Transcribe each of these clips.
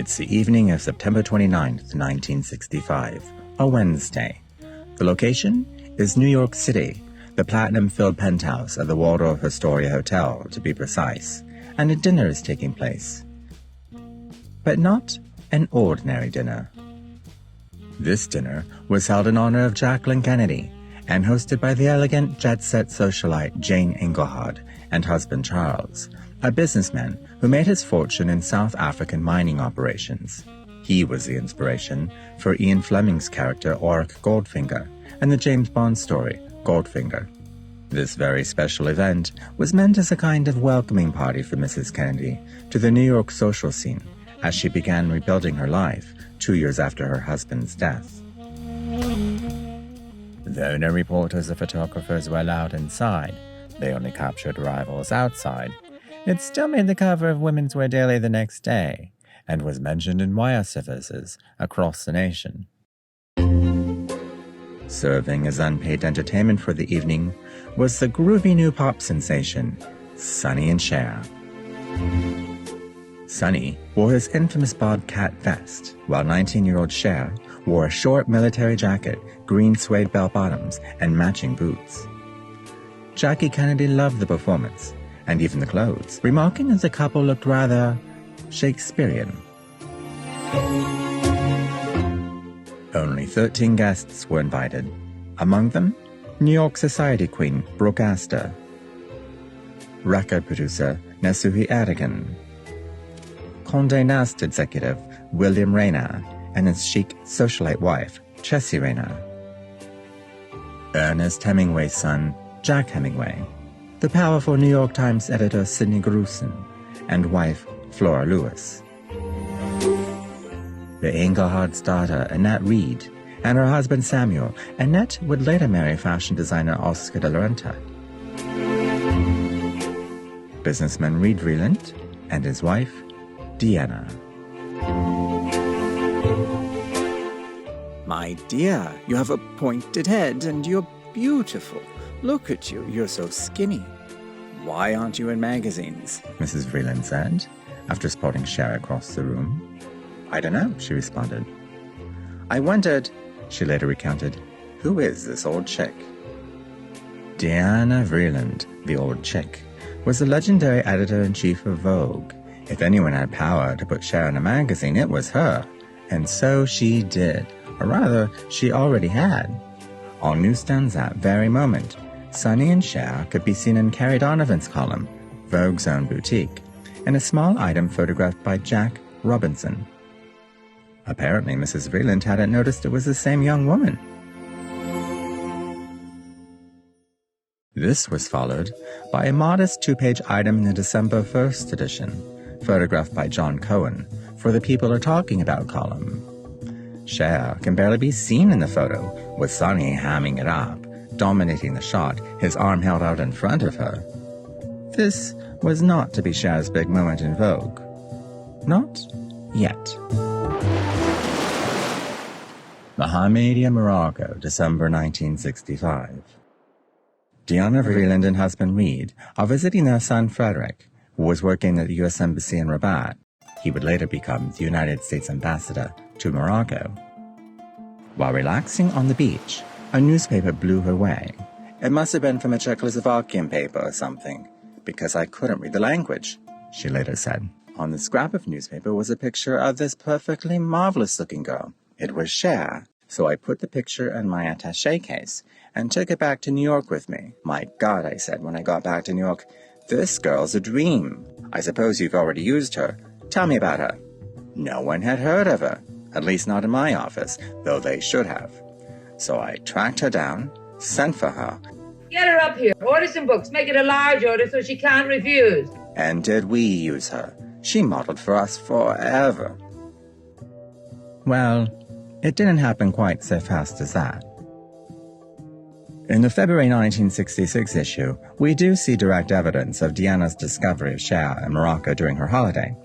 It's the evening of September 29th, 1965, a Wednesday. The location is New York City, the platinum-filled penthouse of the Waldorf Astoria Hotel, to be precise, and a dinner is taking place. But not an ordinary dinner. This dinner was held in honor of Jacqueline Kennedy and hosted by the elegant jet-set socialite Jane Engelhard and husband Charles, a businessman who made his fortune in South African mining operations. He was the inspiration for Ian Fleming's character Auric Goldfinger and the James Bond story Goldfinger. This very special event was meant as a kind of welcoming party for Mrs. Kennedy to the New York social scene as she began rebuilding her life 2 years after her husband's death. Though no reporters or photographers were allowed inside, they only captured arrivals outside. It still made the cover of Women's Wear Daily the next day, and was mentioned in wire services across the nation. Serving as unpaid entertainment for the evening was the groovy new pop sensation, Sonny and Cher. Sonny wore his infamous bobcat vest, while 19-year-old Cher wore a short military jacket, green suede bell-bottoms, and matching boots. Jackie Kennedy loved the performance, and even the clothes, remarking that the couple looked rather Shakespearean. Only 13 guests were invited, among them New York society queen Brooke Astor, record producer Nasuhi Avedon, Condé Nast executive William Rayner, and his chic socialite wife Chessie Rayner, Ernest Hemingway's son Jack Hemingway, the powerful New York Times editor Sidney Grusin, and wife Flora Lewis, the Engelhard's daughter Annette Reed, and her husband Samuel. Annette would later marry fashion designer Oscar de la Renta, businessman Reed Vreeland, and his wife Deanna. My dear, you have a pointed head and you're beautiful. Look at you, you're so skinny. Why aren't you in magazines? Mrs. Vreeland said, after spotting Cher across the room. I don't know, she responded. I wondered, she later recounted, who is this old chick? Deanna Vreeland, the old chick, was the legendary editor-in-chief of Vogue. If anyone had power to put Cher in a magazine, it was her. And so she did, or rather, she already had. On newsstands that very moment, Sonny and Cher could be seen in Carrie Donovan's column, Vogue's own boutique, and a small item photographed by Jack Robinson. Apparently, Mrs. Vreeland hadn't noticed it was the same young woman. This was followed by a modest 2-page item in the December 1st edition, photographed by John Cohen, for the People Are Talking About column. Cher can barely be seen in the photo, with Sonny hamming it up, dominating the shot, his arm held out in front of her. This was not to be Cher's big moment in Vogue. Not yet. Bahamadia, Morocco, December 1965. Deanna Vreeland and husband Reed are visiting their son Frederick, who was working at the U.S. Embassy in Rabat. He would later become the United States ambassador to Morocco. While relaxing on the beach, a newspaper blew her way. It must have been from a Czechoslovakian paper or something, because I couldn't read the language, she later said. On the scrap of newspaper was a picture of this perfectly marvelous-looking girl. It was Cher, so I put the picture in my attaché case and took it back to New York with me. My God, I said when I got back to New York, this girl's a dream. I suppose you've already used her. Tell me about her. No one had heard of her, at least not in my office, though they should have. So I tracked her down, sent for her. Get her up here. Order some books. Make it a large order so she can't refuse. And did we use her? She modeled for us forever. Well, it didn't happen quite so fast as that. In the February 1966 issue, we do see direct evidence of Deanna's discovery of Cher in Morocco during her holiday,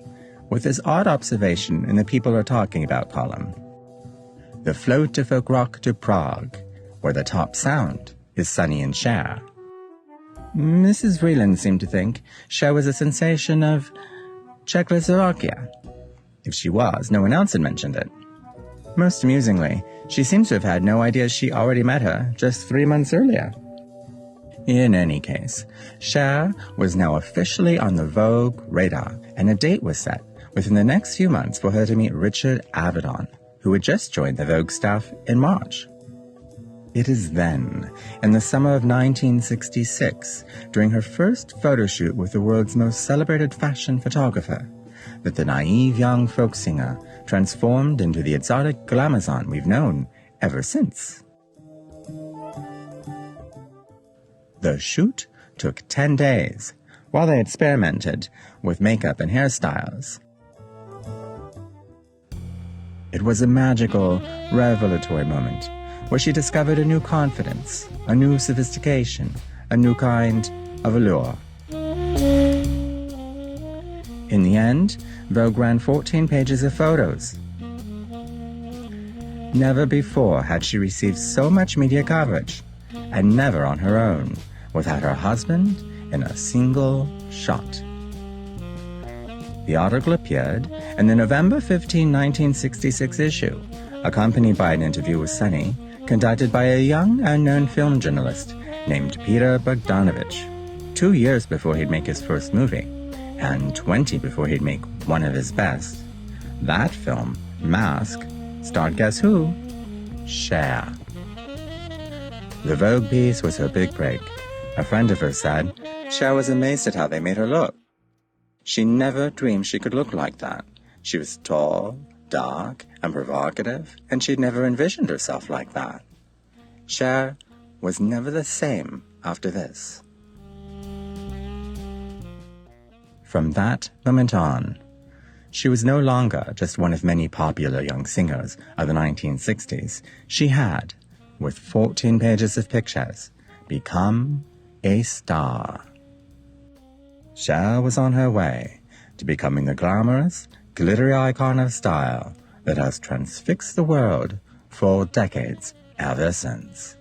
with this odd observation in the People Are Talking About column. The float de folk rock to Prague, where the top sound is Sonny and Cher. Mrs. Vreeland seemed to think Cher was a sensation of Czechoslovakia. If she was, no one else had mentioned it. Most amusingly, she seems to have had no idea she already met her just 3 months earlier. In any case, Cher was now officially on the Vogue radar, and a date was set within the next few months for her to meet Richard Avedon, who had just joined the Vogue staff in March. It is then, in the summer of 1966, during her first photo shoot with the world's most celebrated fashion photographer, that the naive young folk singer transformed into the exotic glamazon we've known ever since. The shoot took 10 days, while they experimented with makeup and hairstyles. It was a magical, revelatory moment where she discovered a new confidence, a new sophistication, a new kind of allure. In the end, Vogue ran 14 pages of photos. Never before had she received so much media coverage, and never on her own, without her husband in a single shot. The article appeared in the November 15, 1966 issue, accompanied by an interview with Sonny, conducted by a young, unknown film journalist named Peter Bogdanovich, 2 years before he'd make his first movie, and 20 before he'd make one of his best. That film, Mask, starred guess who? Cher. The Vogue piece was her big break. A friend of hers said, Cher was amazed at how they made her look. She never dreamed she could look like that. She was tall, dark, and provocative, and she'd never envisioned herself like that. Cher was never the same after this. From that moment on, she was no longer just one of many popular young singers of the 1960s. She had, with 14 pages of pictures, become a star. Cher was on her way to becoming the glamorous, glittery icon of style that has transfixed the world for decades ever since.